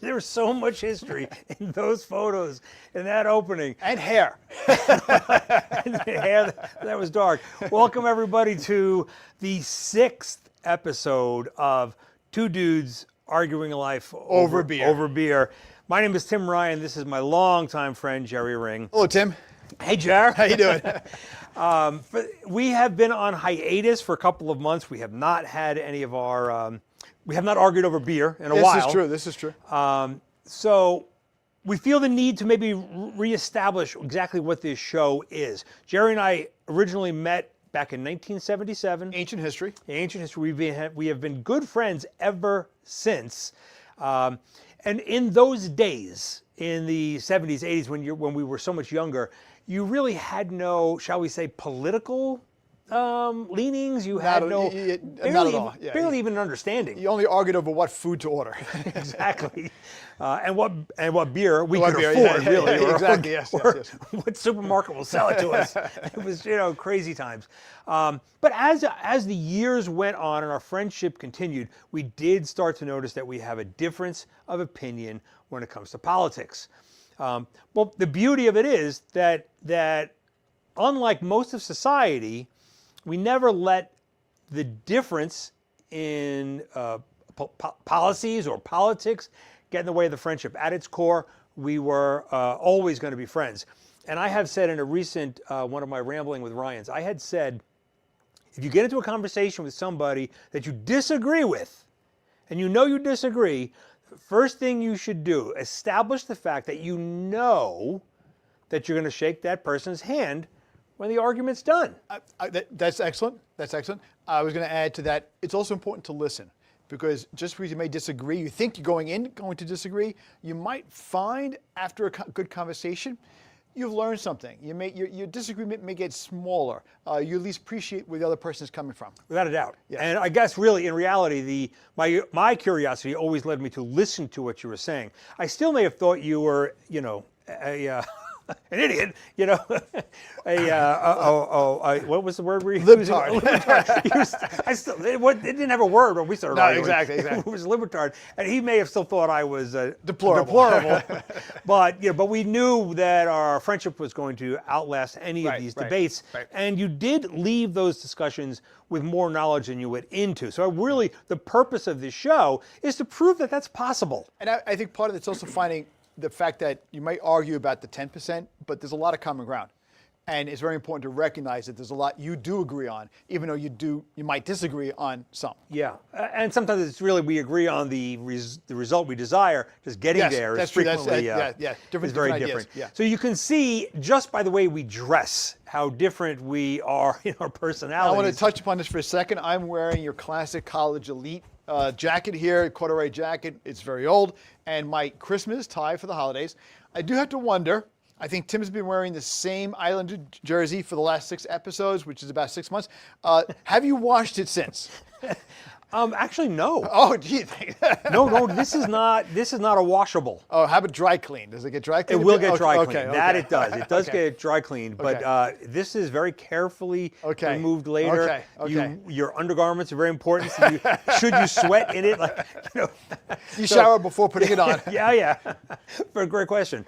There was so much history in those photos, in that opening. And hair. And the hair, that was dark. Welcome, everybody, to the 6th episode of Two Dudes Arguing Life Over beer. My name is Tim Ryan. This is my longtime friend, Jerry Ring. Hello, Tim. Hey, Jer. How you doing? We have been on hiatus for a couple of months. We have not had any of our... we have not argued over beer in a while. This is true. So we feel the need to maybe reestablish exactly what this show is. Jerry and I originally met back in 1977. Ancient history. We have been good friends ever since. And in those days, in the 70s, 80s, when we were so much younger, you really had no, shall we say, political leanings. You had barely even an understanding. You only argued over what food to order. Exactly, and what beer we could afford, really. Exactly. Yes. What supermarket will sell it to us? It was, crazy times. But as the years went on and our friendship continued, we did start to notice that we have a difference of opinion when it comes to politics. Well, the beauty of it is that unlike most of society, we never let the difference in policies or politics get in the way of the friendship. At its core, we were always going to be friends. And I have said in a recent one of my Rambling with Ryans, I had said, if you get into a conversation with somebody that you disagree with, and you know you disagree, the first thing you should do, establish the fact that you know that you're going to shake that person's hand when the argument's done. That's excellent. I was going to add to that, it's also important to listen, because just because you may disagree, you think you're going to disagree, you might find after a good conversation, you've learned something. Your disagreement may get smaller. You at least appreciate where the other person is coming from. Without a doubt. Yes. And I guess really, in reality, my curiosity always led me to listen to what you were saying. I still may have thought you were, an idiot, what was the word we were using? Libtard. It didn't have a word when we started arguing. Exactly. It was libtard. And he may have still thought I was deplorable. But we knew that our friendship was going to outlast any of these debates. Right. And you did leave those discussions with more knowledge than you went into. So really, the purpose of this show is to prove that that's possible. And I think part of it's also finding the fact that you might argue about the 10%, but there's a lot of common ground. And it's very important to recognize that there's a lot you do agree on, even though you might disagree on some. Yeah, and sometimes it's really we agree on the result we desire. Just getting there is frequently is very different. Yeah. So you can see just by the way we dress how different we are in our personalities. I want to touch upon this for a second. I'm wearing your classic college elite jacket here, corduroy jacket. It's very old, and my Christmas tie for the holidays. I do have to wonder. I think Tim's been wearing the same Islander jersey for the last 6 episodes, which is about 6 months. Have you washed it since? Actually, no. Oh, do you think? No. This is not a washable. Oh, how about dry clean? Does it get dry cleaned? It will get dry cleaned. Okay. That it does. It does get dry cleaned, but this is very carefully removed later. Okay. Your undergarments are very important. So should you sweat in it, you shower before putting it on. Yeah. Great question.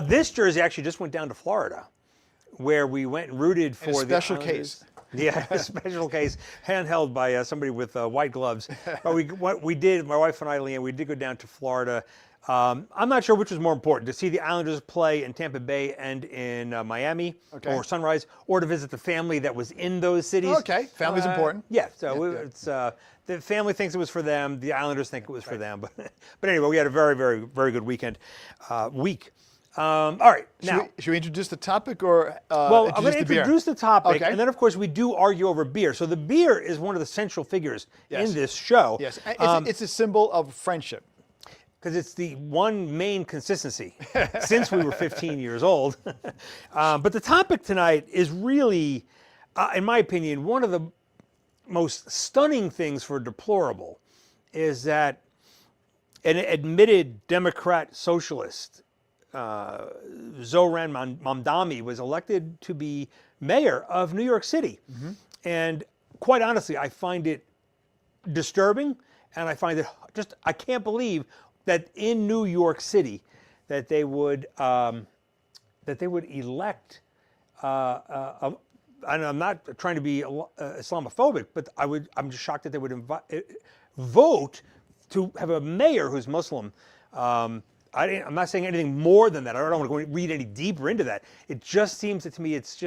This jersey actually just went down to Florida, where we went and rooted for a special case. Yeah, a special case, handheld by somebody with white gloves. But we did, my wife and I, Leanne, we did go down to Florida. I'm not sure which was more important, to see the Islanders play in Tampa Bay and in Miami or Sunrise, or to visit the family that was in those cities. Okay, family's important. Yeah, so it's the family thinks it was for them. The Islanders think it was for them. But anyway, we had a very, very, very good week. All right, now. Should we introduce the topic or well, I'm going to introduce the topic, okay. And then, of course, we do argue over beer. So the beer is one of the central figures in this show. Yes, it's a symbol of friendship. Because it's the one main consistency since we were 15 years old. But the topic tonight is really, in my opinion, one of the most stunning things for deplorable is that an admitted Democrat socialist, Zohran Mamdani, was elected to be mayor of New York City. Mm-hmm. And quite honestly, I find it disturbing, and I find it just, I can't believe that in New York City, that they would elect. And I'm not trying to be Islamophobic, but I'm just shocked that they would vote to have a mayor who's Muslim. I'm not saying anything more than that. I don't want to read any deeper into that. It just seems that to me it's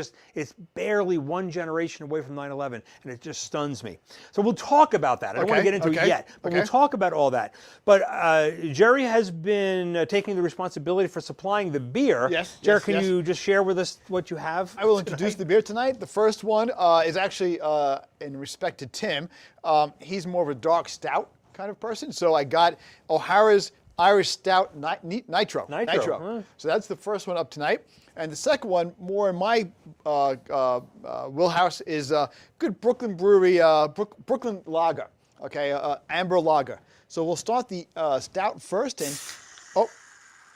barely one generation away from 9/11, and it just stuns me. So we'll talk about that. I don't want to get into it yet, but we'll talk about all that. But Jerry has been taking the responsibility for supplying the beer. Yes. Jerry, can you just share with us what you have? I will introduce the beer tonight. The first one is actually, in respect to Tim, he's more of a dark stout kind of person. So I got O'Hara's Irish Stout Nitro. Huh? So that's the first one up tonight. And the second one, more in my wheelhouse, is good Brooklyn Brewery, Brooklyn Lager, okay, amber lager. So we'll start the stout first. And, oh,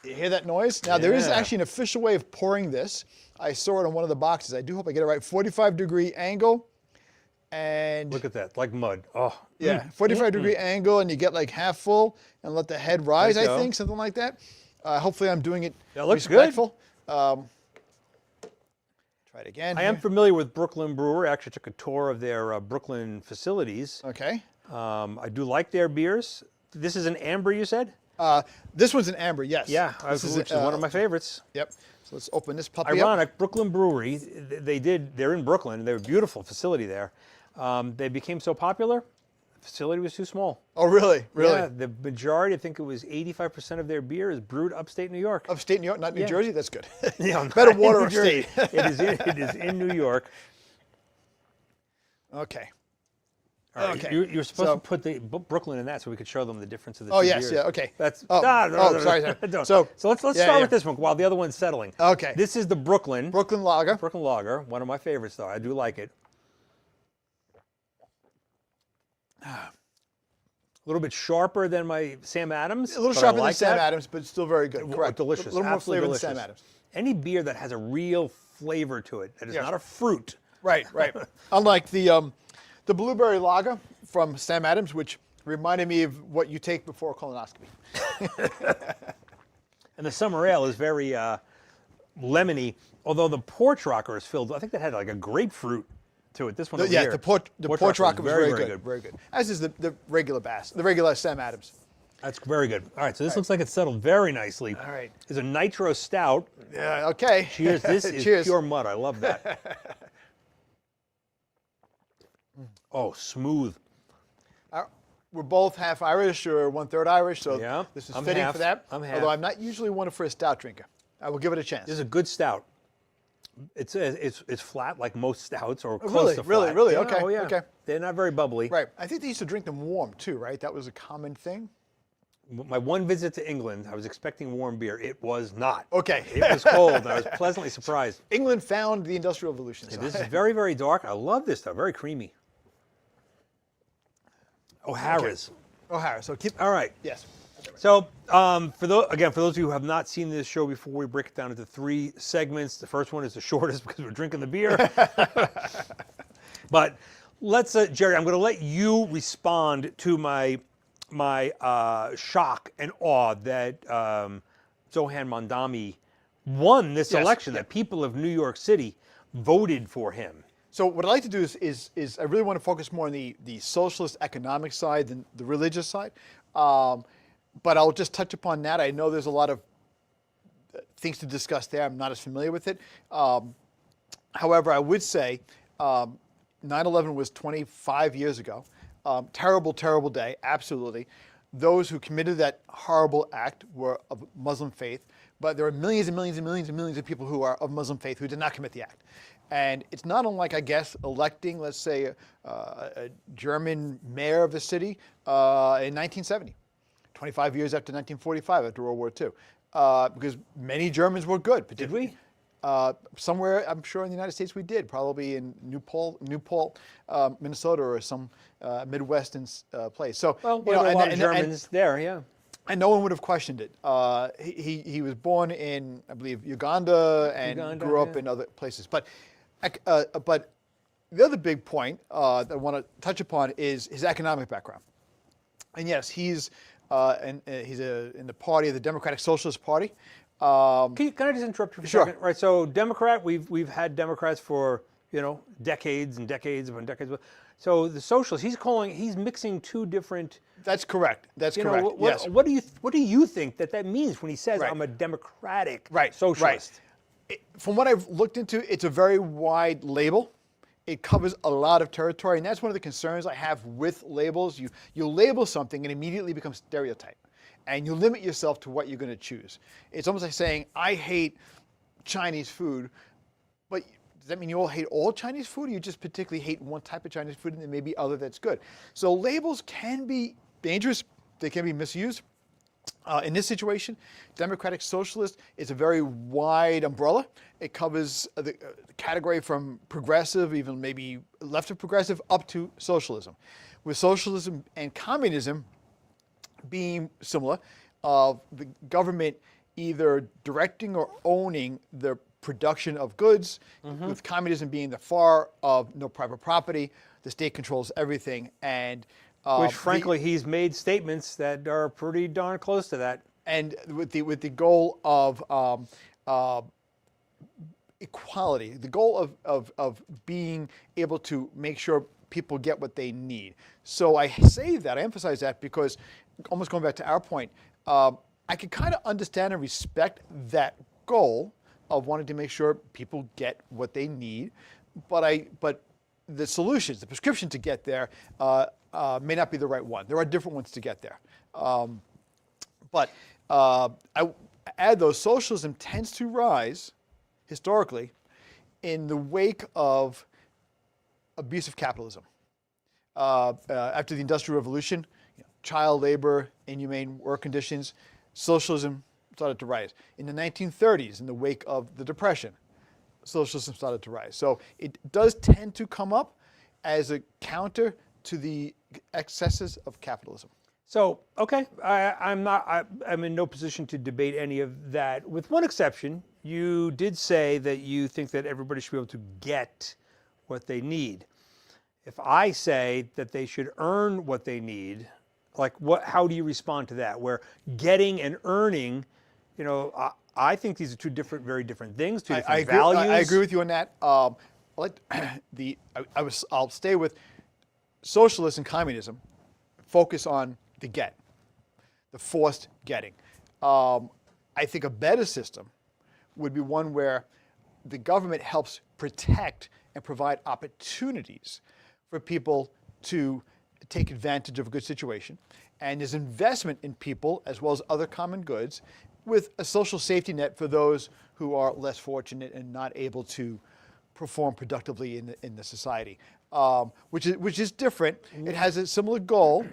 you hear that noise? Now, there is actually an official way of pouring this. I saw it on one of the boxes. I do hope I get it right. 45-degree angle. And look at that, like mud. Oh, yeah, 45-degree angle, and you get like half full, and let the head rise. I think something like that. Hopefully, I'm doing it respectful. Try it again. I am familiar with Brooklyn Brewery. I actually took a tour of their Brooklyn facilities. Okay. I do like their beers. This is an amber, you said? This one's an amber. Yes. Yeah, which is one of my favorites. Yep. So let's open this puppy Ironic, Brooklyn Brewery. They're in Brooklyn. They have a beautiful facility there. They became so popular, the facility was too small. Oh, really? Really? Yeah, the majority, I think it was 85% of their beer is brewed upstate New York. Upstate New York, not New Jersey? That's good. Yeah, better water upstate. It is in New York. Okay. All right. Okay. You're supposed to put the Brooklyn in that so we could show them the difference of the two yes, beers. yeah, okay. That's sorry. So let's start with this one while the other one's settling. Okay. This is the Brooklyn Lager. Brooklyn Lager, one of my favorites though. I do like it. A little bit sharper than my Sam Adams. A little sharper than Sam Adams, but still very good. Correct. Delicious. A little more flavor than Sam Adams. Any beer that has a real flavor to it, that is not a fruit. Right. Unlike the blueberry lager from Sam Adams, which reminded me of what you take before a colonoscopy. And the summer ale is very lemony, although the porch rocker is filled. I think that had like a grapefruit to it. This one over here. The porch rocker was very good. Very good. As is the regular Sam Adams. That's very good. All right, so this looks like it's settled very nicely. All right. It's a nitro stout. Yeah, okay. Cheers. This is pure mud. I love that. Oh, smooth. We're both half Irish or 1/3 Irish, so this is fitting for that. I'm half. Although I'm not usually one for a stout drinker. I will give it a chance. This is a good stout. It's flat like most stouts, or close to flat. Really? Yeah, Okay. Oh, yeah. Okay. They're not very bubbly. Right. I think they used to drink them warm too, right? That was a common thing. My one visit to England, I was expecting warm beer. It was not. Okay. It was cold, and I was pleasantly surprised. England found the Industrial Revolution. This is very, very dark. I love this stuff. Very creamy. O'Hara's. O'Hara. So keep. All right. Yes. So for those of you who have not seen this show before, we break it down into 3 segments. The first one is the shortest because we're drinking the beer. But let's, Jerry, I'm going to let you respond to my shock and awe that Zohran Mamdani won this election, that people of New York City voted for him. So what I'd like to do is I really want to focus more on the socialist economic side than the religious side. But I'll just touch upon that. I know there's a lot of things to discuss there. I'm not as familiar with it. However, I would say 9/11 was 25 years ago. Terrible, terrible day, absolutely. Those who committed that horrible act were of Muslim faith, but there are millions and millions and millions and millions of people who are of Muslim faith who did not commit the act. And it's not unlike, I guess, electing, let's say, a German mayor of the city in 1970, 25 years after 1945, after World War II, because many Germans were good. Did we? Somewhere, I'm sure in the United States we did, probably in New Paltz, Minnesota, or some Midwestern place. So, well, a lot of Germans there, yeah. And no one would have questioned it. He was born in, I believe, Uganda and grew up in other places. But the other big point that I want to touch upon is his economic background. And yes, he's and he's in the party of the Democratic Socialist Party. Can I just interrupt you for a Sure. second? Right. So Democrat, we've had Democrats for decades and decades upon decades. So the socialist, he's mixing two different. That's correct. That's correct. Yes. What do you think that means when he says Right. I'm a democratic Right. socialist? Right. From what I've looked into, it's a very wide label. It covers a lot of territory, and that's one of the concerns I have with labels. You label something and immediately becomes stereotype, and you limit yourself to what you're going to choose. It's almost like saying, I hate Chinese food, but does that mean you all hate all Chinese food, or you just particularly hate one type of Chinese food and there may be other that's good? So labels can be dangerous. They can be misused. In this situation, Democratic Socialist is a very wide umbrella. It covers the category from progressive, even maybe left of progressive, up to socialism. With socialism and communism being similar, the government either directing or owning the production of goods, with communism being the far of no private property, the state controls everything, and Which, frankly, he's made statements that are pretty darn close to that. and with the goal of equality, the goal of being able to make sure people get what they need. So I say that, I emphasize that because, almost going back to our point, I can kind of understand and respect that goal of wanting to make sure people get what they need, but the solutions, the prescription to get there, may not be the right one. There are different ones to get there. But I add though, socialism tends to rise historically in the wake of abusive capitalism. After the Industrial Revolution, child labor, inhumane work conditions, socialism started to rise. In the 1930s, in the wake of the Depression, socialism started to rise. So it does tend to come up as a counter to the excesses of capitalism. So, okay, I'm in no position to debate any of that, with one exception. You did say that you think that everybody should be able to get what they need. If I say that they should earn what they need, how do you respond to that? Where getting and earning, I think these are two very different things, two different values. I agree with you on that. I'll stay with socialism and communism. Focus on the get, the forced getting. I think a better system would be one where the government helps protect and provide opportunities for people to take advantage of a good situation. And there's investment in people as well as other common goods, with a social safety net for those who are less fortunate and not able to perform productively in the society, which is different. It has a similar goal,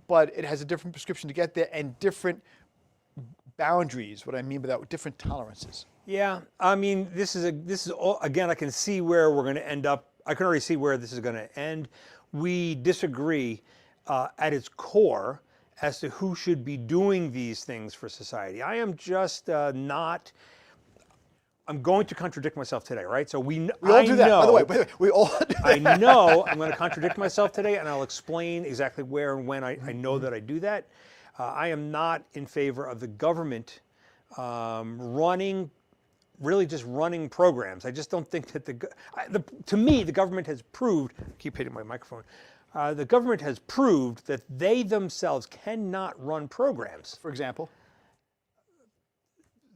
but it has a different prescription to get there and different boundaries. What I mean by that, different tolerances. Yeah, I mean, this is all, again, I can see where we're going to end up. I can already see where this is going to end. We disagree at its core as to who should be doing these things for society. I am just not. I'm going to contradict myself today, right? So we all do that. By the way, we all do that. I know I'm going to contradict myself today, and I'll explain exactly where and when I know that I do that. I am not in favor of the government really just running programs. I just don't think that to me, the government has proved, I keep hitting my microphone, the government has proved that they themselves cannot run programs. For example?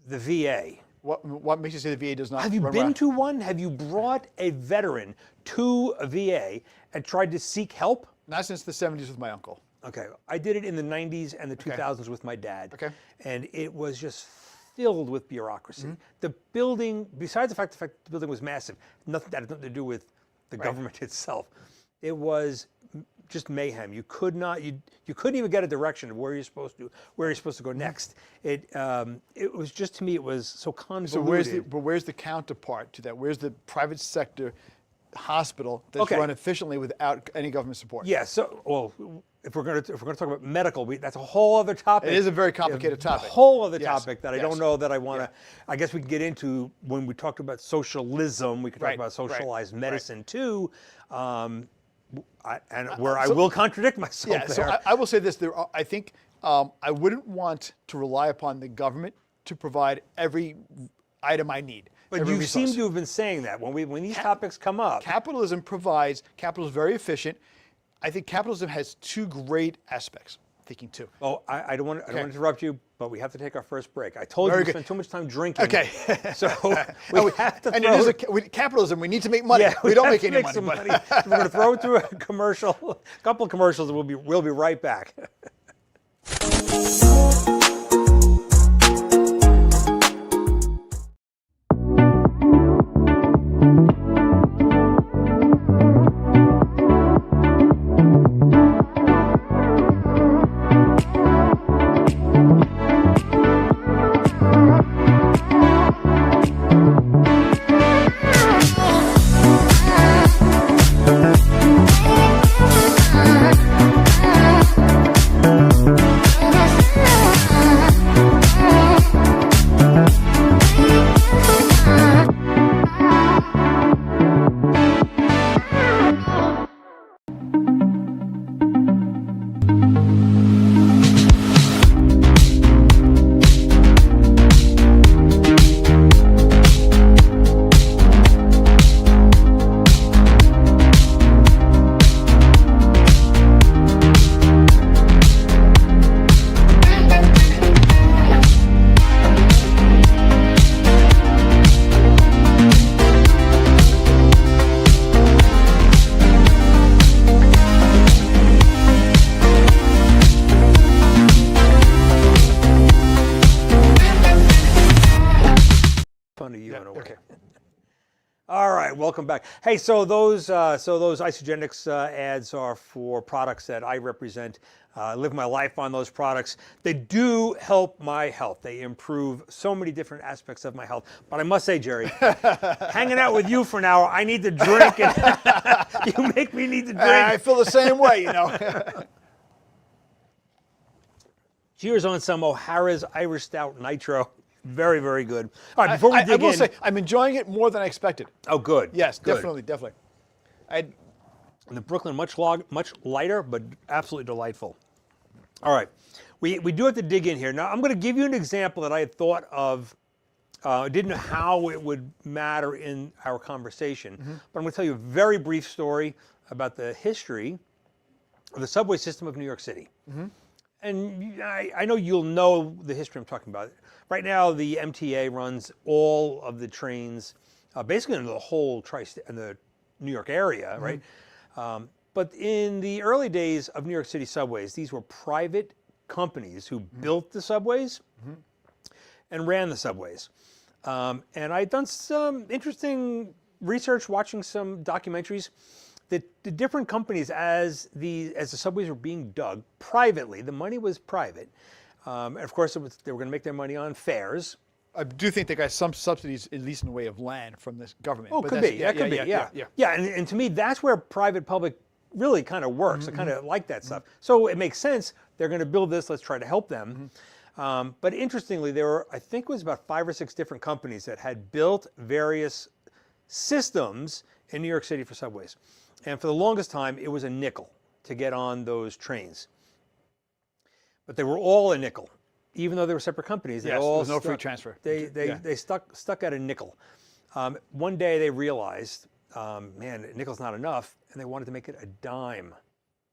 The VA. What makes you say the VA does not Have you run been well? to one? Have you brought a veteran to a VA and tried to seek help? Not since the 70s with my uncle. Okay, I did it in the 90s and the 2000s with my dad. Okay. And it was just filled with bureaucracy. The building, besides the fact the building was massive, that had nothing to do with the government itself. It was just mayhem. You couldn't even get a direction of where you're supposed to go next. It was just, to me, it was so convoluted. So where's the counterpart to that? Where's the private sector hospital that's run efficiently without any government support? Yeah. So, well, if we're going to talk about medical, that's a whole other topic. It is a very complicated topic. A whole other topic that I don't know that I want to. I guess we can get into when we talked about socialism. We could talk about socialized medicine too. I will contradict myself there. So I will say this: I think I wouldn't want to rely upon the government to provide every item I need. But you seem to have been saying that when these topics come up. Capitalism is very efficient. I think capitalism has two great aspects. Thinking two. Oh, I don't want to interrupt you, but we have to take our first break. I told you we spent too much time drinking. Okay. So we have to capitalism, we need to make money. Yeah, we don't make any money. money. We're going to throw it to a commercial, a couple of commercials, and we'll be right back. All right, welcome back. Hey, so those isogenics ads are for products that I represent. Live my life on those products. They do help my health. They improve so many different aspects of my health. But I must say, Jerry, hanging out with you for an hour, I need to drink, and you make me need to drink. I feel the same way, you know. Cheers on some O'Hara's Irish Stout Nitro. Very, very good. All right, before we dig in, I will say, I'm enjoying it more than I expected. Oh, good. Yes, good. definitely. And the Brooklyn, much lighter, but absolutely delightful. All right, we do have to dig in here. Now, I'm going to give you an example that I had thought of. Didn't know how it would matter in our conversation, but I'm going to tell you a very brief story about the history of the subway system of New York City. And I know you'll know the history I'm talking about. Right now, the MTA runs all of the trains, basically in the whole in the New York area, right? But in the early days of New York City subways, these were private companies who built the subways and ran the subways. And I'd done some interesting research, watching some documentaries. The different companies, as the subways were being dug privately, the money was private. And of course, they were going to make their money on fares. I do think they got some subsidies, at least in the way of land, from this government. Oh, could be. That could be. Yeah. And to me, that's where private-public really kind of works. I kind of like that stuff. So it makes sense. They're going to build this. Let's try to help them. But interestingly, there were, I think it was about 5 or 6 different companies that had built various systems in New York City for subways. And for the longest time, it was a nickel to get on those trains. But they were all a nickel, even though they were separate companies. They all there was no free transfer. They stuck at a nickel. One day they realized, man, a nickel's not enough, and they wanted to make it a dime.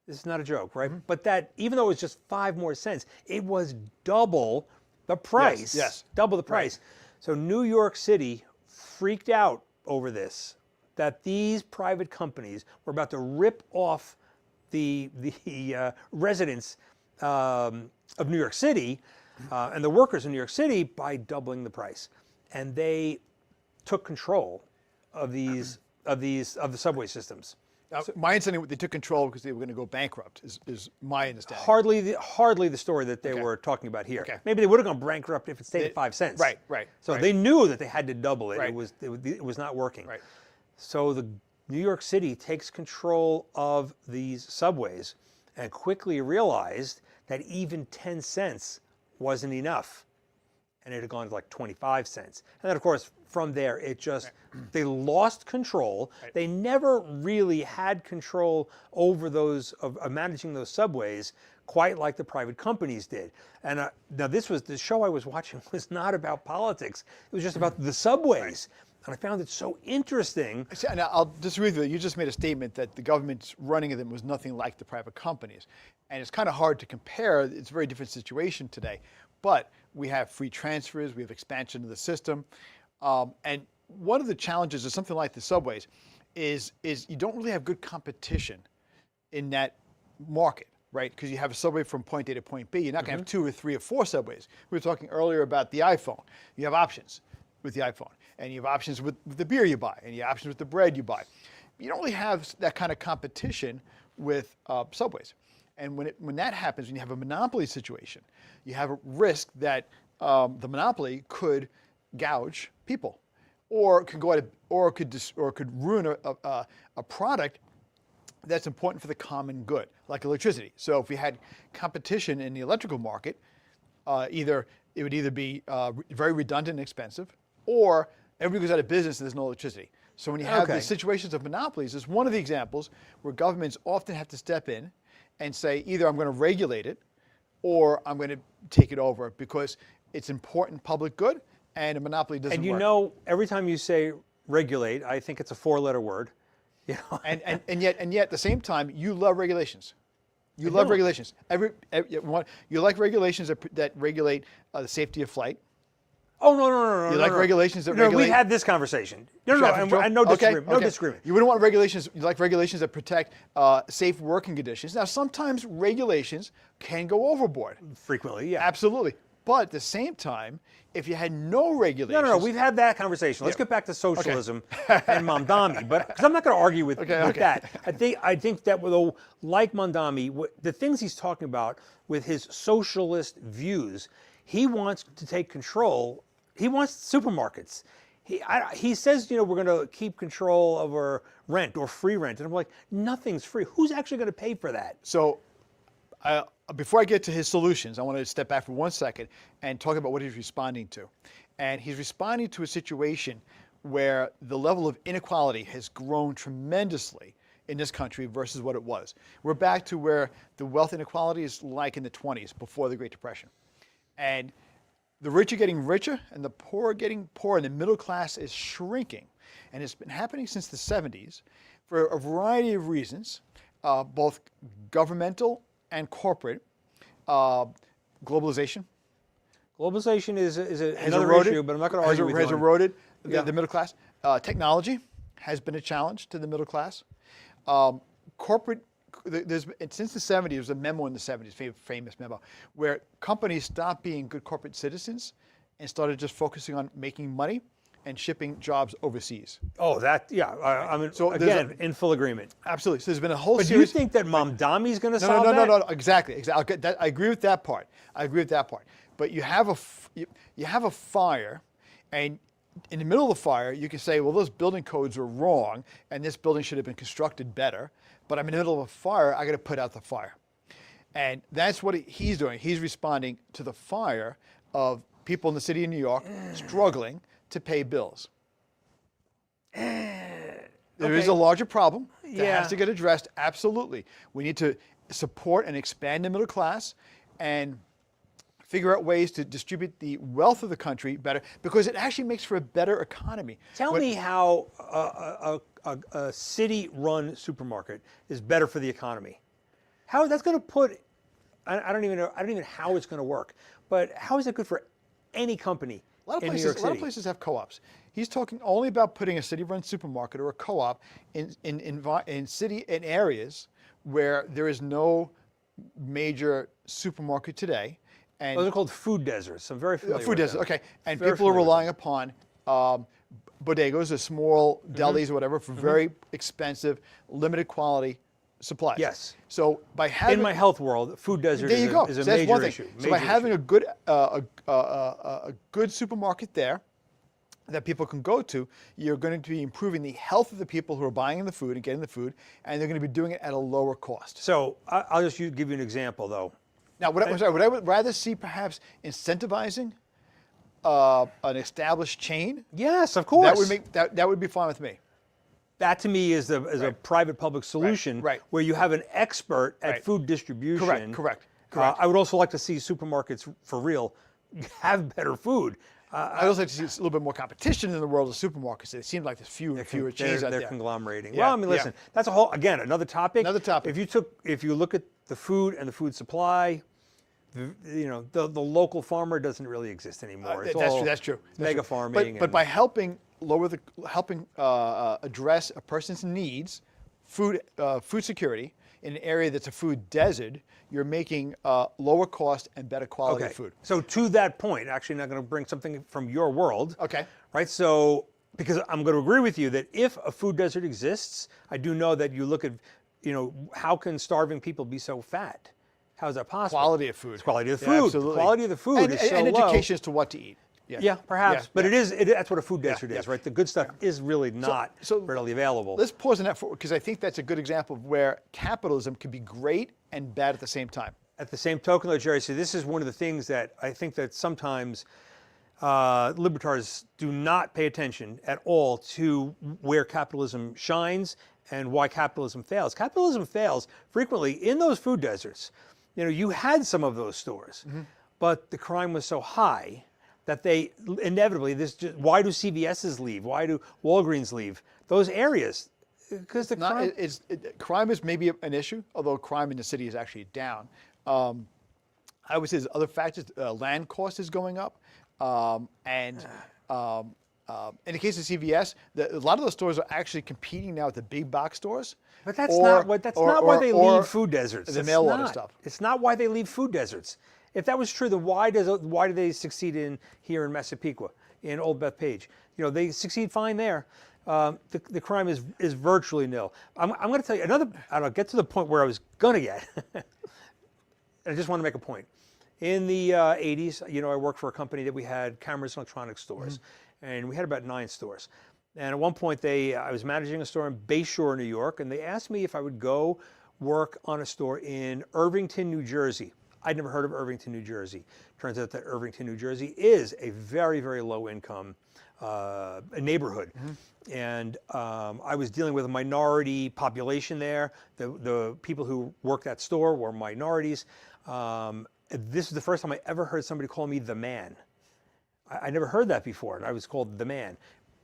This is not a joke, right? But that, even though it was just 5 more cents, it was double the price. Yes. Double the price. Right. So New York City freaked out over this, that these private companies were about to rip off the residents of New York City and the workers in New York City by doubling the price. And they took control of the subway systems. My understanding, they took control because they were going to go bankrupt, is my understanding. Hardly the story that they were talking about here. Okay. Maybe they would have gone bankrupt if it stayed at 5 cents. Right. So they knew that they had to double it. Right. It was not working. Right. So the New York City takes control of these subways and quickly realized that even 10 cents wasn't enough. And it had gone to like 25 cents. And then, of course, from there, it just, they lost control. Right. They never really had control over those, of managing those subways, quite like the private companies did. And now the show I was watching was not about politics. It was just about the subways. And I found it so interesting. See, now, I'll disagree with you. You just made a statement that the government's running of them was nothing like the private companies. And it's kind of hard to compare. It's a very different situation today. But we have free transfers. We have expansion of the system. And one of the challenges of something like the subways is you don't really have good competition in that market, right? Because you have a subway from point A to point B. You're not going to have 2 or 3 or 4 subways. We were talking earlier about the iPhone. You have options with the iPhone. And you have options with the beer you buy, and you have options with the bread you buy. You don't really have that kind of competition with subways. And when that happens, when you have a monopoly situation, you have a risk that the monopoly could gouge people, or could go out of, or could ruin a product that's important for the common good, like electricity. So if we had competition in the electrical market, it would either be very redundant and expensive, or everybody goes out of business and there's no electricity. So when you have the situations of monopolies, it's one of the examples where governments often have to step in and say, either I'm going to regulate it or I'm going to take it over because it's important public good and a monopoly doesn't work. And you know, every time you say regulate, I think it's a 4-letter word. You know? and yet at the same time, you love regulations. You love regulations. You like regulations that regulate the safety of flight. Oh, no. You like regulations that regulate? We had this conversation. No disagreement. No disagreement. You wouldn't want regulations, you like regulations that protect safe working conditions. Now, sometimes regulations can go overboard. Frequently, yeah. Absolutely. But at the same time, if you had no regulations. No, we've had that conversation. Let's get back to socialism and Mamdani. But because I'm not going to argue with that. I think that though, like Mamdani, the things he's talking about with his socialist views, he wants to take control. He wants supermarkets. He says, we're going to keep control over rent or free rent. And I'm like, nothing's free. Who's actually going to pay for that? So before I get to his solutions, I want to step back for 1 second and talk about what he's responding to. And he's responding to a situation where the level of inequality has grown tremendously in this country versus what it was. We're back to where the wealth inequality is like in the 20s, before the Great Depression. And the rich are getting richer and the poor are getting poorer, and the middle class is shrinking. And it's been happening since the 70s for a variety of reasons, both governmental and corporate. Globalization. Globalization is another issue, but I'm not going to argue with you. Has eroded the middle class. Technology has been a challenge to the middle class. Corporate. Since the 70s, there was a memo in the 70s, famous memo, where companies stopped being good corporate citizens and started just focusing on making money and shipping jobs overseas. Oh, I mean, so again, in full agreement. Absolutely. So there's been a whole series. But do you think that Mamdani is going to solve that? No, exactly. I agree with that part. But you have a fire, and in the middle of the fire, you can say, well, those building codes are wrong, and this building should have been constructed better. But I'm in the middle of a fire, I got to put out the fire. And that's what he's doing. He's responding to the fire of people in the city of New York struggling to pay bills. There is a larger problem that has to get addressed, absolutely. We need to support and expand the middle class and figure out ways to distribute the wealth of the country better, because it actually makes for a better economy. Tell me how a city-run supermarket is better for the economy. How that's going to put? I don't even know how it's going to work. But how is it good for any company in New York City? A lot of places have co-ops. He's talking only about putting a city-run supermarket or a co-op in areas where there is no major supermarket today. And those are called food deserts. So I'm very familiar with food deserts, okay. And people are relying upon bodegas or small delis or whatever for very expensive, limited quality supplies. Yes. So by having in my health world, food desert is a major issue. So by having a good supermarket there that people can go to, you're going to be improving the health of the people who are buying the food and getting the food, and they're going to be doing it at a lower cost. So I'll just give you an example, though. Now, what I would rather see perhaps incentivizing an established chain. Yes, of course. That would be fine with me. That to me is a private-public solution where you have an expert at food distribution. Correct. Correct. I would also like to see supermarkets for real have better food. I also like to see a little bit more competition in the world of supermarkets. It seems like there's fewer and fewer chains out They're there. conglomerating. Yeah, Well, I mean, listen, that's a whole, again, another topic. Another topic. If you look at the food and the food supply, the local farmer doesn't really exist anymore. It's all That's true. mega farming. But by helping address a person's needs, food security in an area that's a food desert, you're making lower cost and better quality food. So to that point, actually, I'm going to bring something from your world. Okay. Right. So because I'm going to agree with you that if a food desert exists, I do know that you look at, how can starving people be so fat? How is that possible? Quality of food. It's quality of the Yeah, food. absolutely. The quality of the food is so and low. education as to what to eat. Yeah, perhaps. But that's what a food desert is, yeah. right? The good stuff is really not readily available. Let's pause on that because I think that's a good example of where capitalism can be great and bad at the same time. At the same token, though, Jerry, so this is one of the things that I think that sometimes libertarians do not pay attention at all to where capitalism shines and why capitalism fails. Capitalism fails frequently in those food deserts. You had some of those stores, but the crime was so high that they inevitably, why do CVS's leave? Why do Walgreens leave? Those areas, because the crime... crime is maybe an issue, although crime in the city is actually down. I would say there's other factors. Land cost is going up. In the case of CVS, a lot of those stores are actually competing now with the big box stores. But that's not why they leave food deserts. The mail order stuff. It's not why they leave food deserts. If that was true, then why do they succeed here in Massapequa, in Old Bethpage? They succeed fine there. The crime is virtually nil. I'm going to tell you I'll get to the point where I was going to get. I just want to make a point. In the 80s, I worked for a company that we had cameras and electronics stores, and we had about 9 stores. And at one point, I was managing a store in Bayshore, New York, and they asked me if I would go work on a store in Irvington, New Jersey. I'd never heard of Irvington, New Jersey. Turns out that Irvington, New Jersey is a very, very low income neighborhood. And I was dealing with a minority population there. The people who worked that store were minorities. This is the first time I ever heard somebody call me the man. I never heard that before, and I was called the man.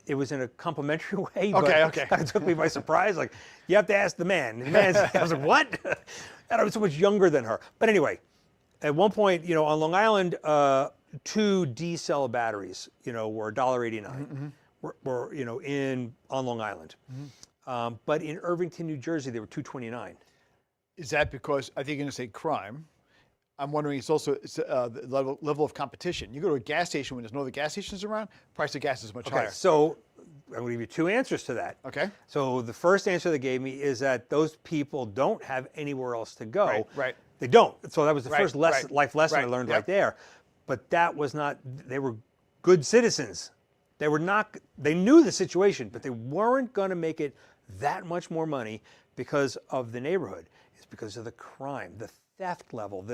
It was in a complimentary way, but it kind of took me by surprise. Like, you have to ask the man. And the man's, I was like, what? And I was so much younger than her. But anyway, at one point, on Long Island, 2 D-cell batteries, were $1.89. Were on Long Island. But in Irvington, New Jersey, they were $2.29. Is that because, I think you're going to say crime? I'm wondering it's also the level of competition. You go to a gas station when there's no other gas stations around, price of gas is much higher. So I'm going to give you 2 answers to that. Okay. So the first answer they gave me is that those people don't have anywhere else to go. Right. They don't. So that was the first life lesson I learned right there. But that was not, they were good citizens. They knew the situation, but they weren't going to make it that much more money because of the neighborhood. It's because of the crime, the theft level,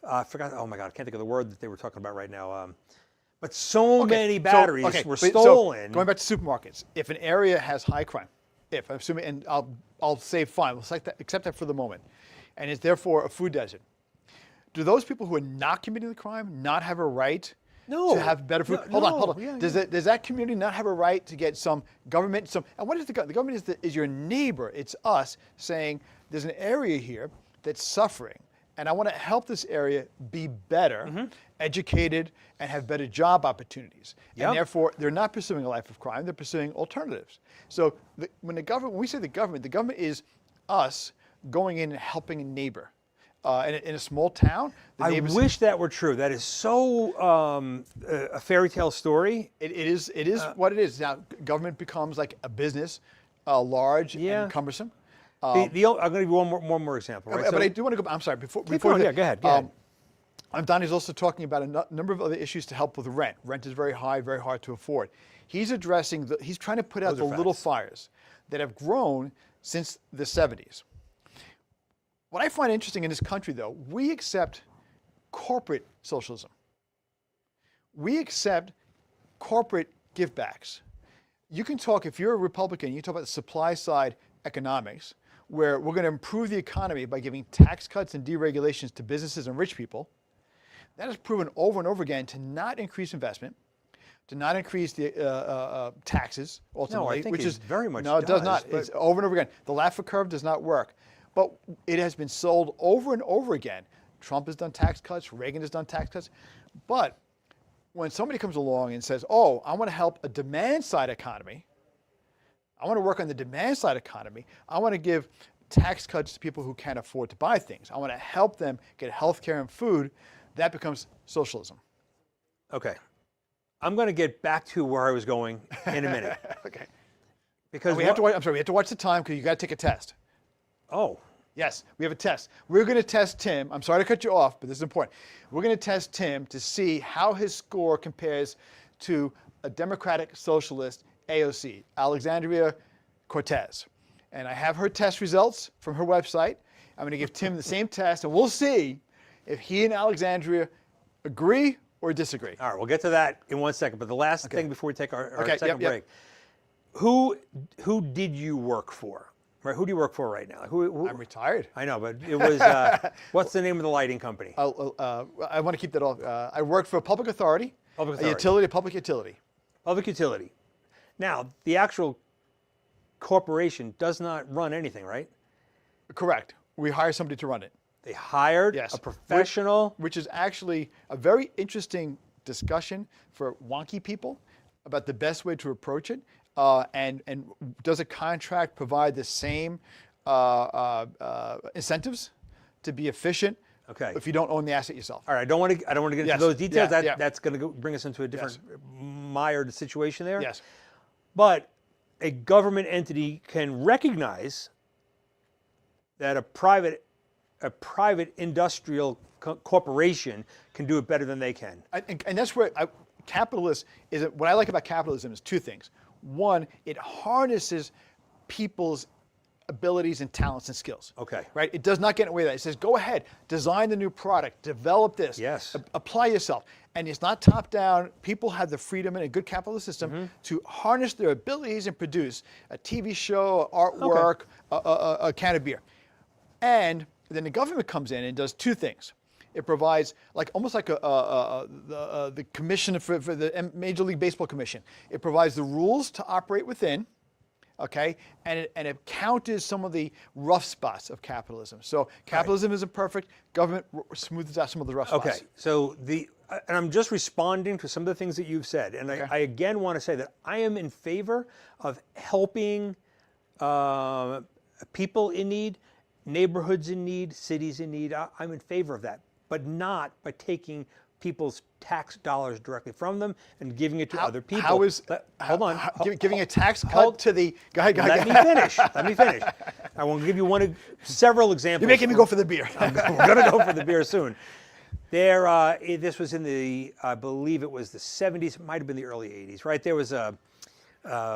I forgot, oh my God, I can't think of the word that they were talking about right now. But many batteries were stolen. So going back to supermarkets, if an area has high crime, I'm assuming, and I'll say fine, we'll accept that for the moment, and it's therefore a food desert, do those people who are not committing the crime not have a right to have better food? Hold on. Yeah, does that community not have a right to get some government, and what is the government? Is your neighbor, it's us, saying there's an area here that's suffering, and I want to help this area be better, educated, and have better job opportunities. And therefore, they're not pursuing a life of crime, they're pursuing alternatives. So when we say the government is us going in and helping a neighbor. In a small town, I wish that were true. That is so a fairy tale story. It is what it is. Now, government becomes like a business, large and cumbersome. I'm going to give you one more example. Right? But I do want to go. I'm sorry. Before go ahead. Mamdani is also talking about a number of other issues to help with rent. Rent is very high, very hard to afford. He's addressing. He's trying to put out the little fires that have grown since the 70s. What I find interesting in this country, though, we accept corporate socialism. We accept corporate givebacks. You can talk, if you're a Republican, you talk about the supply side economics. where we're going to improve the economy by giving tax cuts and deregulations to businesses and rich people. That is proven over and over again to not increase investment, to not increase the taxes ultimately. No, I think which it is very much no, it does does, not. but- It's over and over again. The Laffer curve does not work, but it has been sold over and over again. Trump has done tax cuts. Reagan has done tax cuts, but when somebody comes along and says, "Oh, I want to help a demand-side economy. I want to work on the demand-side economy. I want to give tax cuts to people who can't afford to buy things. I want to help them get health care and food," that becomes socialism. Okay. I'm going to get back to where I was going in a minute. Okay. Because We have to watch, I'm sorry, we have to watch the time because you got to take a test. Oh, Yes, we have a test. We're going to test Tim. I'm sorry to cut you off, but this is important. We're going to test Tim to see how his score compares to a democratic socialist, AOC, Alexandria Cortez. And I have her test results from her website. I'm going to give Tim the same test, and we'll see if he and Alexandria agree or disagree. all right. We'll get to that in 1 second. But the last thing before we take our Okay, second yep. break, who did you work for? Right? Who do you work for right now? Who, I'm retired. I know, but it was, what's the name of the lighting company? I want to keep that off. I work for a public authority, Public a authority. utility, a public utility. Public utility. Now, the actual corporation does not run anything, right? Correct. We hire somebody to run it. They hired Yes. a professional. Which is actually a very interesting discussion for wonky people about the best way to approach it. And does a contract provide the same incentives to be efficient Okay. if you don't own the asset yourself? All right, I don't want to get into Yes. those details. Yeah. That's going to bring us into a different mired situation there. Yes. But a government entity can recognize that a private industrial corporation can do it better than they can. And that's where capitalists is. What I like about capitalism is two things. One, it harnesses people's abilities and talents and skills. Okay. Right? It does not get in the way of that. It says, go ahead, design the new product, develop this. Yes. Apply yourself. And it's not top down. People have the freedom in a good capitalist system to harness their abilities and produce a TV show, artwork, a can of beer. And then the government comes in and does two things. It provides almost like the commission for the Major League Baseball Commission. It provides the rules to operate within, okay, and it counters some of the rough spots of capitalism. So capitalism isn't perfect. Government smooths out some of the rough spots. Okay, so and I'm just responding to some of the things that you've said, and I again want to say that I am in favor of helping people in need, neighborhoods in need, cities in need. I'm in favor of that, but not by taking people's tax dollars directly from them and giving it to other people. How is hold on? giving a tax cut to the guy? Let me finish. Let me finish. I will give you several examples. You're making me go for the beer. We're going to go for the beer soon. This was in I believe it was the 70s. It might have been the early 80s, right? There was a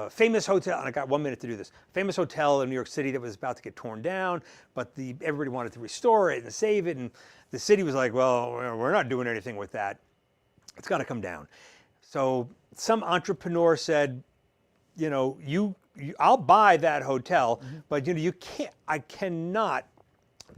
famous hotel, and I got 1 minute to do this. Famous hotel in New York City that was about to get torn down, but everybody wanted to restore it and save it, and the city was like, well, we're not doing anything with that. It's got to come down. So some entrepreneur said, I'll buy that hotel, but I cannot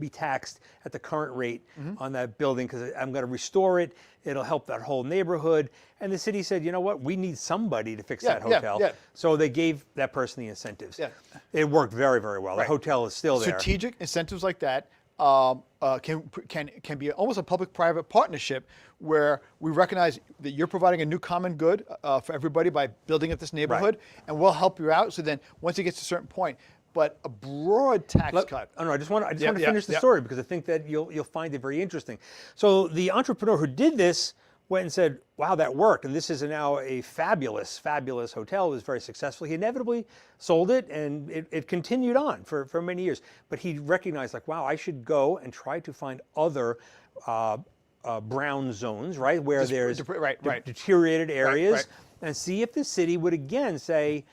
be taxed at the current rate on that building because I'm going to restore it. It'll help that whole neighborhood. And the city said, you know what? We need somebody to fix that hotel. Yeah. So they gave that person the incentives. Yeah. It worked very, very well. The hotel is still there. Strategic incentives like that can be almost a public-private partnership where we recognize that you're providing a new common good for everybody by building up this neighborhood, and we'll help you out. So then once it gets to a certain point, but a broad tax cut. I just want to finish the story because I think that you'll find it very interesting. So the entrepreneur who did this went and said, wow, that worked. And this is now a fabulous, fabulous hotel. It was very successful. He inevitably sold it and it continued on for many years. But he recognized wow, I should go and try to find other brown zones, right? Where there's deteriorated areas and see if the city would again say,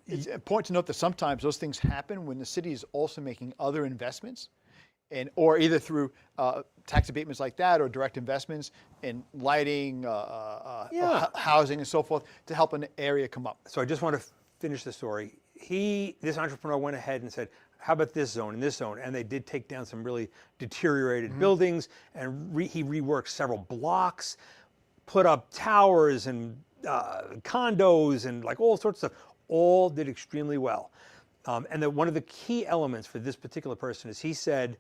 it's important to note that sometimes those things happen when the city is also making other investments, or either through tax abatements like that, or direct investments in lighting, housing, and so forth, to help an area come up. So I just want to finish the story. this entrepreneur went ahead and said, how about this zone and this zone? And they did take down some really deteriorated buildings, and he reworked several blocks, put up towers and condos and like all sorts of stuff. All did extremely well. And one of the key elements for this particular person is he said,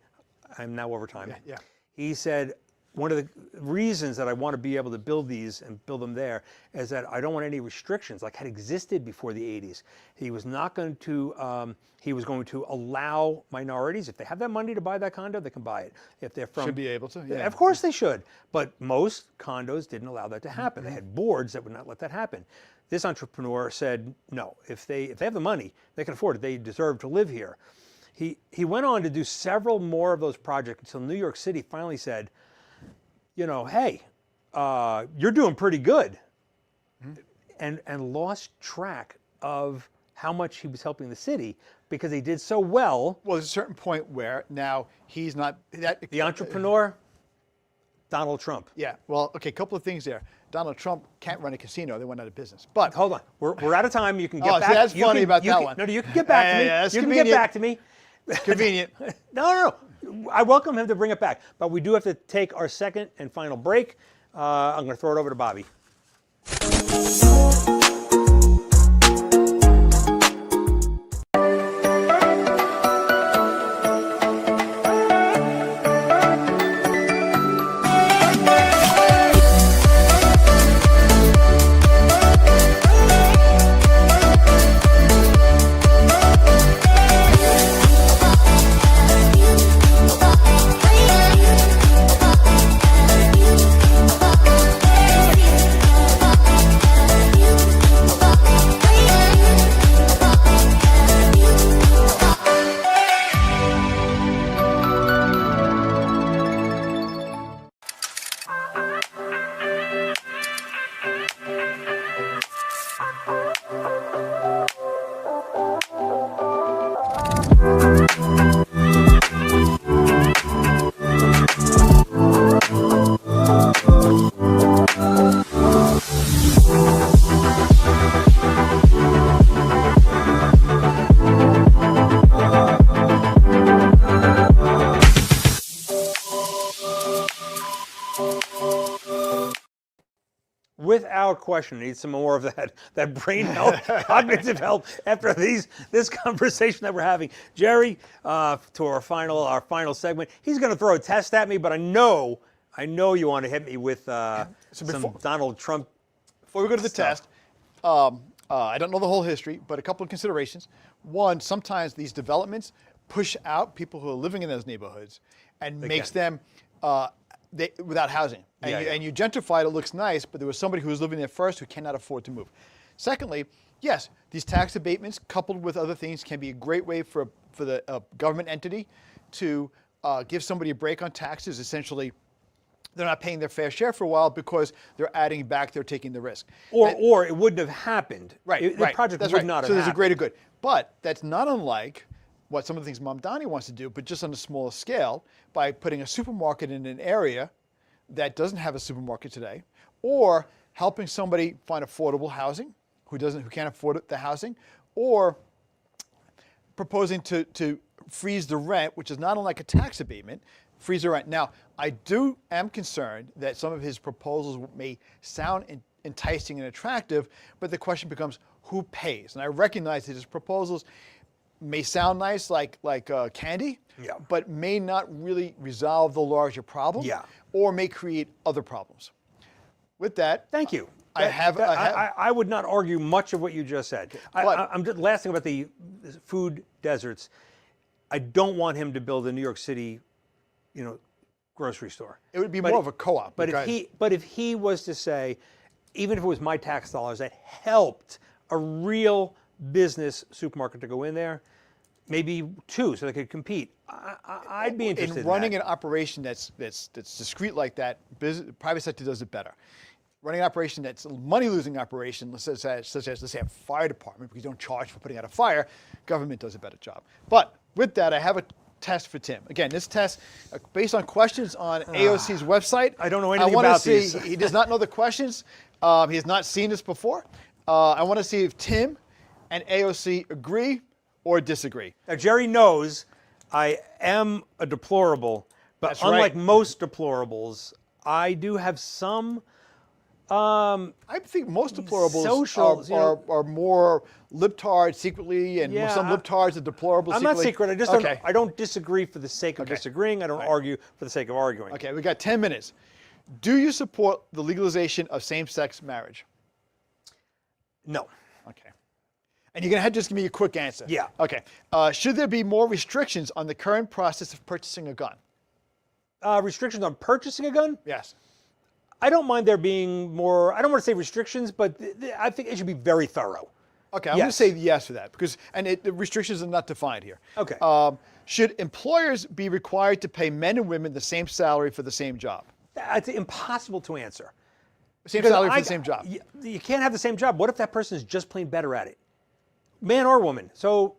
I'm now over time. Yeah. He said, one of the reasons that I want to be able to build these and build them there is that I don't want any restrictions like had existed before the 80s. He was not going to, he was going to allow minorities, if they have that money to buy that condo, they can buy it. If they're from... Should be able to, yeah. Of course they should. But most condos didn't allow that to happen. They had boards that would not let that happen. This entrepreneur said, no, if they have the money, they can afford it. They deserve to live here. He went on to do several more of those projects until New York City finally said, you know, hey, you're doing pretty good, and lost track of how much he was helping the city because he did so well. Well, there's a certain point where now he's not that. The entrepreneur, Donald Trump. Yeah. Well, okay. A couple of things there. Donald Trump can't run a casino; they went out of business. But hold on, we're out of time. You can get back. See, that's funny about that one. No, you can get back to me. That's you convenient. can get back to me. Convenient. No. I welcome him to bring it back, but we do have to take our second and final break. I'm going to throw it over to Bobby. Without question, need some more of that brain health, cognitive health after this conversation that we're having. Jerry, to our final segment, he's going to throw a test at me, but I know you want to hit me with some Donald Trump. Before we go to the test, I don't know the whole history, but a couple of considerations. One, sometimes these developments push out people who are living in those neighborhoods and makes them without housing. And you gentrify it, it looks nice, but there was somebody who was living there first who cannot afford to move. Secondly, yes, these tax abatements coupled with other things can be a great way for the government entity to give somebody a break on taxes. Essentially, they're not paying their fair share for a while because they're adding back, they're taking the risk. Or it wouldn't have happened. Right, The project would not have happened. So there's a greater good. But that's not unlike what some of the things Mamdani wants to do, but just on a smaller scale, by putting a supermarket in an area that doesn't have a supermarket today, or helping somebody find affordable housing who can't afford the housing, or proposing to freeze the rent, which is not unlike a tax abatement, freeze the rent. Now, I am concerned that some of his proposals may sound enticing and attractive, but the question becomes who pays? And I recognize that his proposals may sound nice like candy, but may not really resolve the larger problem, or may create other problems. With that, thank you. I would not argue much of what you just said. I'm just last thing about the food deserts. I don't want him to build a New York City, grocery store. It would be more of a co-op. But if he was to say, even if it was my tax dollars that helped a real business supermarket to go in there, maybe two, so they could compete. I'd be interested in running an operation that's discrete like that. Private sector does it better. Running an operation that's a money-losing operation, such as let's say a fire department, because you don't charge for putting out a fire, government does a better job. But with that, I have a test for Tim. Again, this test, based on questions on AOC's website. I don't know anything about these. He does not know the questions. He has not seen this before. I want to see if Tim and AOC agree or disagree? Now, Jerry knows I am a deplorable, but That's unlike right. most deplorables, I do have some. I think most deplorables Socials, are more libtards secretly, and Yeah, some libtards are deplorables I'm secretly. not secret. I just I don't disagree for the sake of Okay. disagreeing. I don't argue for the sake of arguing. Okay, we got 10 minutes. Do you support the legalization of same-sex marriage? No. Okay. And you're going to have to just give me a quick answer. Yeah. Okay. Should there be more restrictions on the current process of purchasing a gun? Restrictions on purchasing a gun? Yes. I don't mind there being more. I don't want to say restrictions, but I think it should be very thorough. Okay, I'm going to Yes. say yes for that because the restrictions are not defined here. Okay. Should employers be required to pay men and women the same salary for the same job? It's impossible to answer. Same Because salary for the same job. You can't have the same job. What if that person is just plain better at it? Man or woman. So,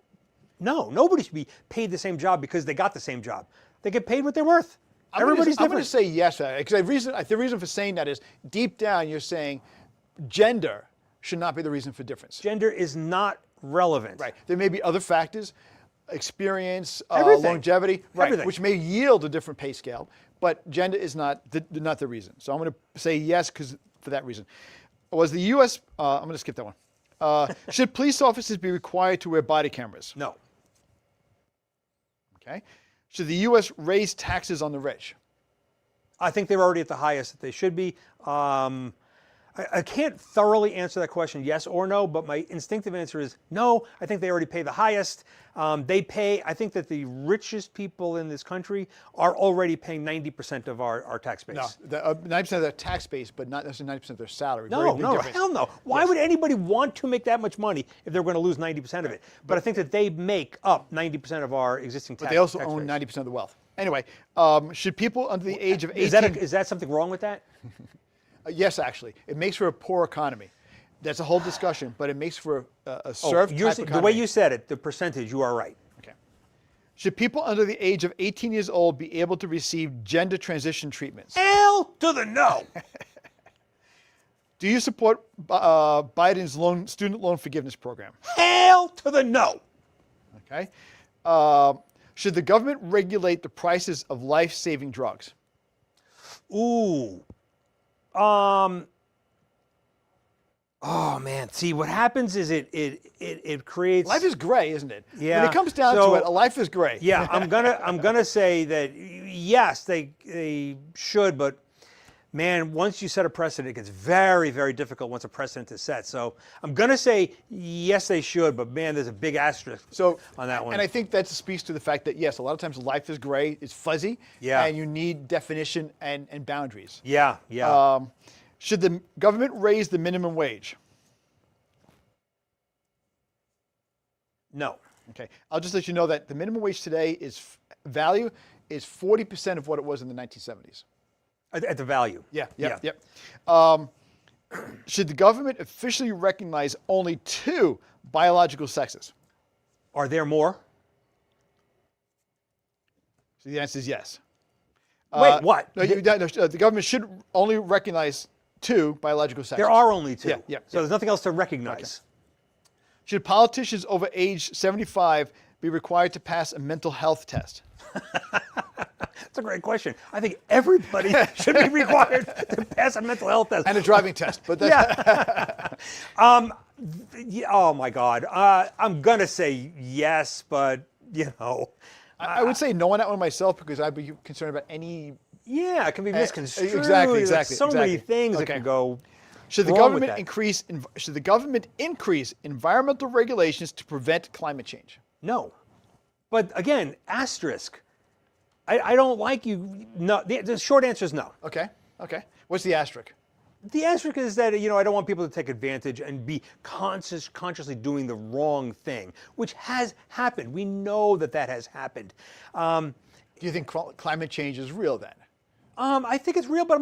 no, nobody should be paid the same job because they got the same job. They get paid what they're worth. Everybody's I'm going different. to say yes for that because the reason for saying that is deep down you're saying gender should not be the reason for difference. Gender is not relevant. Right. There may be other factors, experience, Everything. longevity, right, Everything. which may yield a different pay scale, but gender is not the reason. So I'm going to say yes for that reason. Was the U.S. I'm going to skip that one. Should police officers be required to wear body cameras? No. Okay. Should the U.S. raise taxes on the rich? I think they're already at the highest that they should be. I can't thoroughly answer that question, yes or no, but my instinctive answer is no. I think they already pay the highest. I think that the richest people in this country are already paying 90% of our tax base. No, 90% of their tax base, but not necessarily 90% of their salary. No, Very big no, difference. hell no. Why would anybody want to make that much money if they're going to lose 90% of it? But I think that they make up 90% of our existing tax But they also tax own base. 90% of the wealth. Anyway, should people under the age of 18... Is that something wrong with that? Yes, actually. It makes for a poor economy. That's a whole discussion, but it makes for a served type economy. The way you said it, the percentage, you are right. Okay. Should people under the age of 18 years old be able to receive gender transition treatments? Hell to the no. Do you support Biden's student loan forgiveness program? Hell to the no. Okay. Should the government regulate the prices of life-saving drugs? Ooh. Oh man, see what happens is it creates. Life is gray, isn't it? Yeah. When it comes down to it, a life is gray. Yeah, I'm gonna say that yes, they should, but man, once you set a precedent, it gets very, very difficult once a precedent is set. So I'm gonna say yes, they should, but man, there's a big asterisk on that one. And I think that speaks to the fact that yes, a lot of times life is gray, it's fuzzy, Yeah. and you need definition and boundaries. Yeah, yeah. Should the government raise the minimum wage? No. Okay, I'll just let you know that the minimum wage today is 40% of what it was in the 1970s. At the value. Yeah. Yeah. Should the government officially recognize only 2 biological sexes? Are there more? So the answer is yes. Wait, what? The government should only recognize 2 biological sexes. There are only 2. Yeah. So there's nothing else to recognize. Should politicians over age 75 be required to pass a mental health test? That's a great question. I think everybody should be required to pass a mental health test. And a driving test. But that's Oh my God. I'm gonna say yes, but you know. I would say no on that one myself because I'd be concerned about any. Yeah, it can be misconstrued. Exactly. There's so many things that can go. Should the wrong with government that. should the government increase environmental regulations to prevent climate change? No. But again, asterisk. I don't like you. No. The short answer is no. Okay. What's the asterisk? The asterisk is that, you know, I don't want people to take advantage and be consciously doing the wrong thing, which has happened. We know that has happened. Do you think climate change is real then? I think it's real, but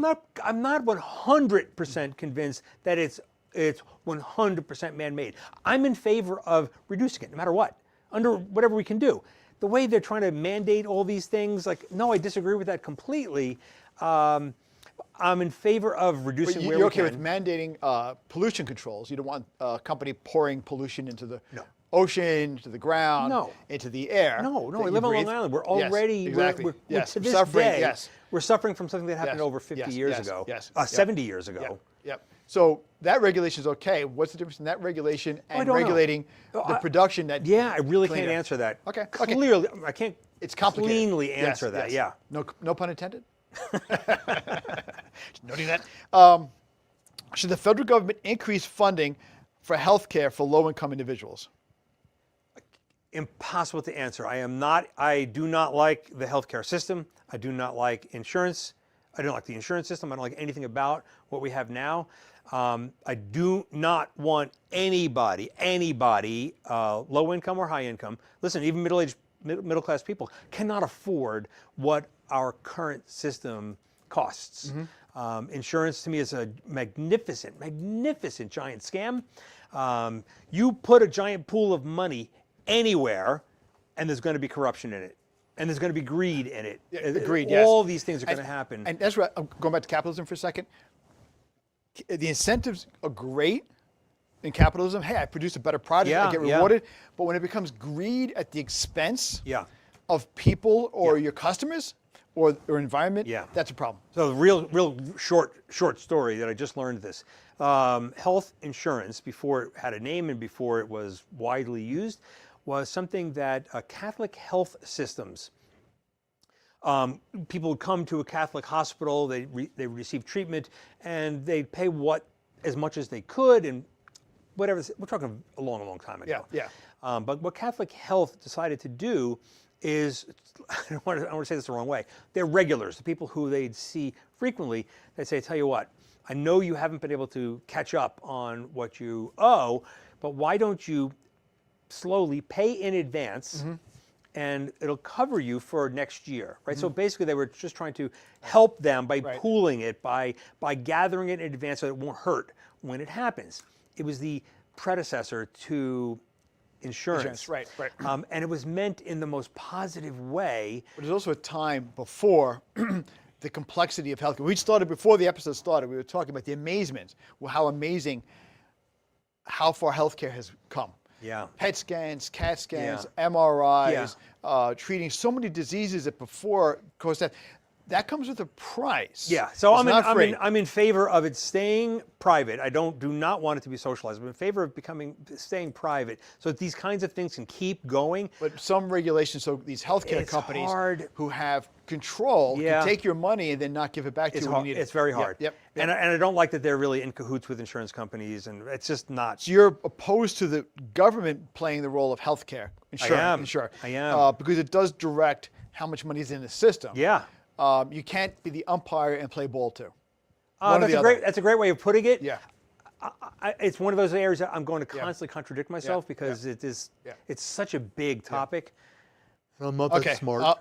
I'm not 100% convinced that it's 100% man-made. I'm in favor of reducing it, no matter what, under whatever we can do. The way they're trying to mandate all these things, like, no, I disagree with that completely. I'm in favor of reducing where You're we okay can. with mandating pollution controls. You don't want a company pouring pollution into the No. ocean, into the ground, No. into the air. No, that we you live on breathe. Long Island. We're Yes, already, exactly. we're Yes. to this Suffering, day, yes. we're suffering from something that happened Yes, over 50 yes, years yes, ago, yes, yep. 70 years ago. Yep. Yep. So that regulation is okay. What's the difference in that regulation I and don't know. regulating the production that? Yeah, I really clean can't air? answer that. Okay, okay. Clearly, I can't It's complicated. cleanly Yes, answer that, yes. yeah. No pun intended? Noting that. Should the federal government increase funding for health care for low-income individuals? Impossible to answer. I do not like the healthcare system. I do not like insurance. I don't like the insurance system. I don't like anything about what we have now. I do not want anybody, low income or high income, listen, even middle class people cannot afford what our current system costs. Insurance to me is a magnificent giant scam. You put a giant pool of money anywhere, and there's going to be corruption in it, and there's going to be greed in it. Agreed, yes. All these things are going to happen. And that's right. I'm going back to capitalism for a second. The incentives are great in capitalism. Hey, I produce a better product, I get rewarded. But when it becomes greed at the expense of people or your customers or environment, that's a problem. So the real short story that I just learned this. Health insurance, before it had a name and before it was widely used, was something that Catholic health systems, people would come to a Catholic hospital, they receive treatment, and they'd pay as much as they could, and whatever. We're talking a long time ago. But what Catholic health decided to do is, I don't want to say this the wrong way, they're regulars, the people who they'd see frequently. They'd say, tell you what, I know you haven't been able to catch up on what you owe, but why don't you slowly pay in advance, and it'll cover you for next year, right? So basically they were just trying to help them by pooling it, by gathering it in advance so it won't hurt when it happens. It was the predecessor to insurance. Right. And it was meant in the most positive way. But there's also a time before the complexity of healthcare. We started, before the episode started, we were talking about the amazement, how amazing, how far healthcare has come. PET scans, CAT scans, MRIs, treating so many diseases that before caused death. That comes with a price. So It's I'm in favor of it staying private. I do not want it to be socialized. I'm in favor of staying private, so that these kinds of things can keep going. But some regulations, so these healthcare companies who have control can take your money and then not give it back to you when you need it. It's very hard. Yep. And I don't like that they're really in cahoots with insurance companies, and it's just not. So you're opposed to the government playing the role of healthcare insurance? I am. Because it does direct how much money is in the system. You can't be the umpire and play ball too. That's a great way of putting it. It's one of those areas that I'm going to constantly contradict myself because it's such a big topic. I'm not that smart.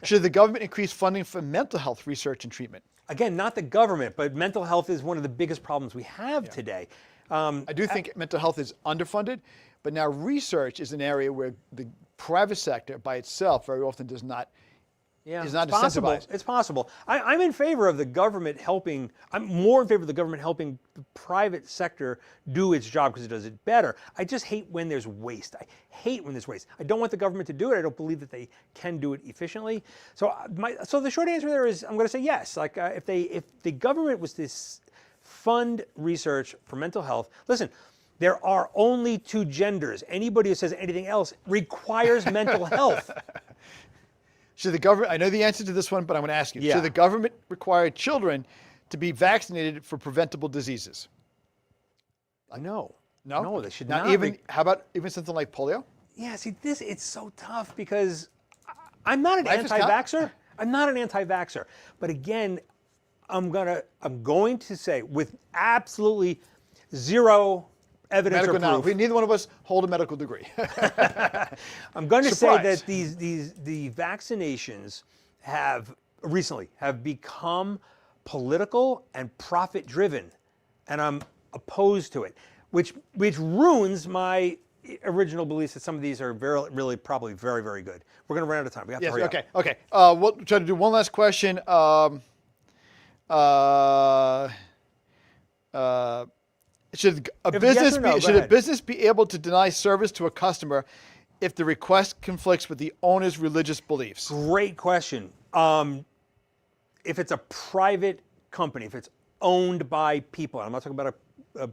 Should the government increase funding for mental health research and treatment? Again, not the government, but mental health is one of the biggest problems we have today. I do think mental health is underfunded, but now research is an area where the private sector by itself very often does not. Is not incentivized. It's possible. I'm in favor of the government helping. I'm more in favor of the government helping the private sector do its job because it does it better. I just hate when there's waste. I hate when there's waste. I don't want the government to do it. I don't believe that they can do it efficiently. So the short answer there is I'm going to say yes. Like if the government was to fund research for mental health, listen. There are only two genders. Anybody who says anything else requires mental health. Should the government, I know the answer to this one, but I'm going to ask you. Should the government require children to be vaccinated for preventable diseases? No, they should not. not. How about even something like polio? Yeah, see, it's so tough because I'm not an anti-vaxxer. I'm not an anti-vaxxer. But again, I'm going to say with absolutely zero evidence or proof. Neither one of us hold a medical degree. I'm going to say that the vaccinations have recently become political and profit driven, and I'm opposed to it, which ruins my original beliefs that some of these are probably very, very good. We're going to run out of time. We have to hurry up. Okay. We'll try to do one last question. Should a If yes business or no, go should a ahead. business be able to deny service to a customer if the request conflicts with the owner's religious beliefs? Great question. If it's a private company, if it's owned by people, I'm not talking about a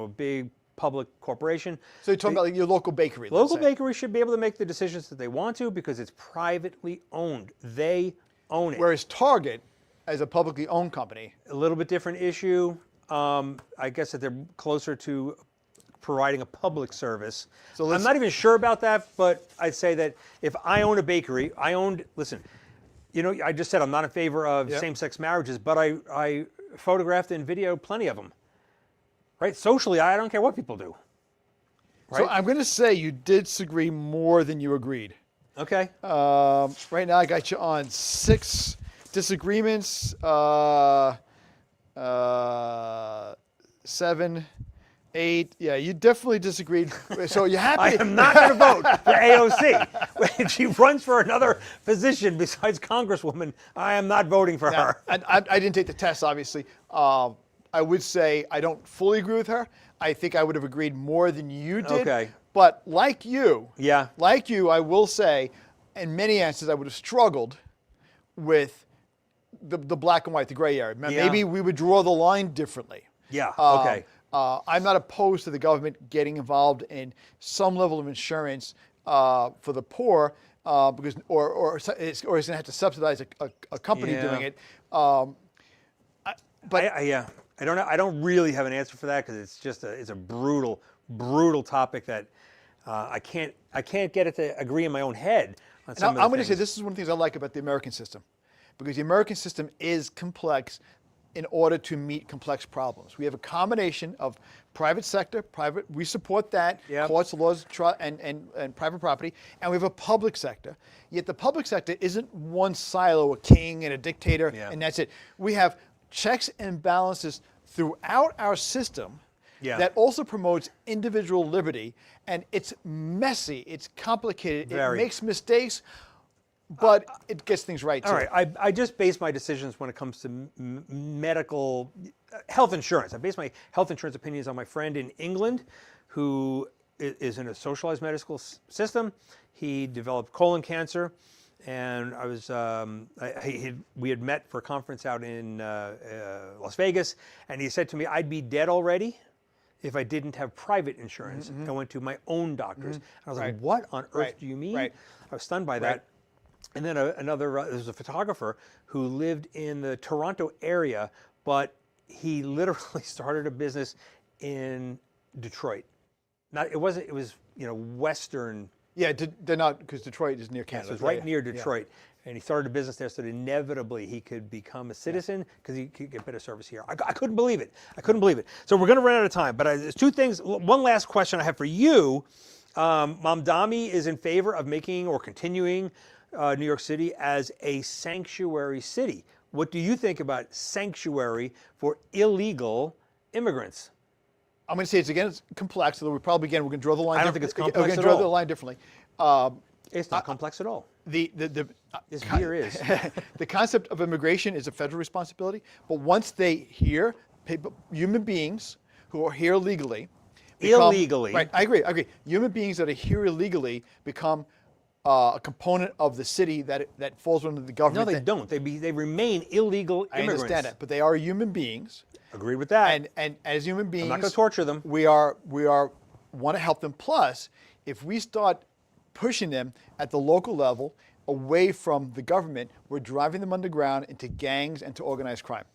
big public corporation. So you're talking about like your local bakery. let's Local say. bakery should be able to make the decisions that they want to because it's privately owned. They own it. Whereas Target, as a publicly owned company, A little bit different issue. I guess that they're closer to providing a public service. So I'm not even sure about that, but I'd say that if I own a bakery, listen, I just said I'm not in favor of Yep. same-sex marriages, but I photographed and videoed plenty of them. Right? Socially, I don't care what people do. So Right? I'm going to say you did disagree more than you agreed. Okay. Right now I got you on 6 disagreements, 7, 8. Yeah, you definitely disagreed. So you happy? I am not going to vote for AOC. If she runs for another position besides Congresswoman, I am not voting for her. I didn't take the test, obviously. I would say I don't fully agree with her. I think I would have agreed more than you did. Okay. But like you, Yeah. I will say, in many answers, I would have struggled with the black and white, the gray area. Yeah. Maybe we would draw the line differently. Yeah, okay. I'm not opposed to the government getting involved in some level of insurance for the poor, because or it's going to have to subsidize a company Yeah. doing it. I don't know. I don't really have an answer for that because it's just it's a brutal topic that I can't get it to agree in my own head on some of the I'm going to say things. this is one of the things I like about the American system, because the American system is complex in order to meet complex problems. We have a combination of private sector, we support that, Yep. courts, laws, and private property, and we have a public sector. Yet the public sector isn't one silo, a king and a dictator, Yeah. and that's it. We have checks and balances throughout our system Yeah. that also promotes individual liberty, and it's messy, it's complicated, Very. it makes mistakes, but it gets things right too. All right, I just base my decisions when it comes to medical health insurance. I base my health insurance opinions on my friend in England who is in a socialized medical system. He developed colon cancer, and I was we had met for a conference out in Las Vegas, and he said to me, "I'd be dead already if I didn't have private insurance." I went to my own doctors. And I was Right. like, "What on earth Right. do you mean?" Right. I was stunned by Right. that. And then there was a photographer who lived in the Toronto area, but he literally started a business in Detroit. It was western. Yeah, they're not, because Detroit is near Canada. So it's right Yeah. near Yeah. Detroit. And he started a business there so that inevitably he could become a citizen because he could get better service here. I couldn't believe it. So we're going to run out of time. But there's 2 things. One last question I have for you. Mamdani is in favor of making or continuing New York City as a sanctuary city. What do you think about sanctuary for illegal immigrants? I'm going to say it's complex, although we're going to draw the line. I don't think it's complex We're going at to draw all. the line differently. It's not complex at all. The This beer is. the concept of immigration is a federal responsibility, but once they human beings who are here legally, Illegally. Right, I agree. Human beings that are here illegally become a component of the city that falls under the No, government. they don't. They remain illegal I immigrants. understand that, but they are human beings, Agreed with that. and as human beings, I'm not going to torture them. we want to help them. Plus, if we start pushing them at the local level away from the government, we're driving them underground into gangs and to organized crime.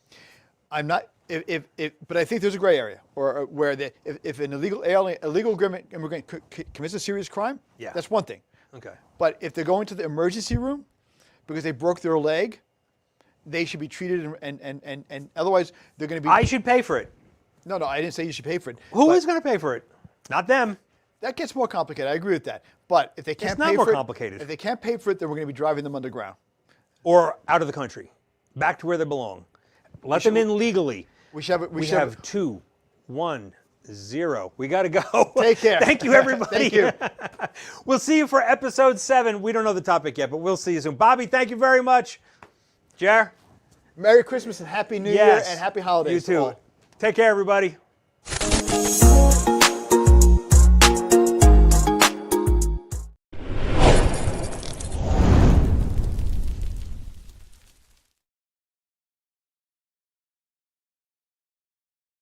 I'm not, but I think there's a gray area, or where if an illegal immigrant commits a serious crime, Yeah. that's one thing. Okay. But if they're going to the emergency room because they broke their leg, they should be treated, and otherwise they're going to be. I should pay for it. No, I didn't say you should pay for it. Who is going to pay for it? Not them. That gets more complicated. I agree with that. But if they can't not pay more for complicated. if they can't pay for it, then we're going to be driving them underground. Or out of the country. Back to where they belong. Let them in legally. We should have. We have 2, 1, 0. We got to go. Take care. Thank you, everybody. Thank you. We'll see you for episode 7. We don't know the topic yet, but we'll see you soon. Bobby, thank you very much. Jer? Merry Christmas and Happy New Year Yes. and Happy Holidays. You to too. all. Take care, everybody.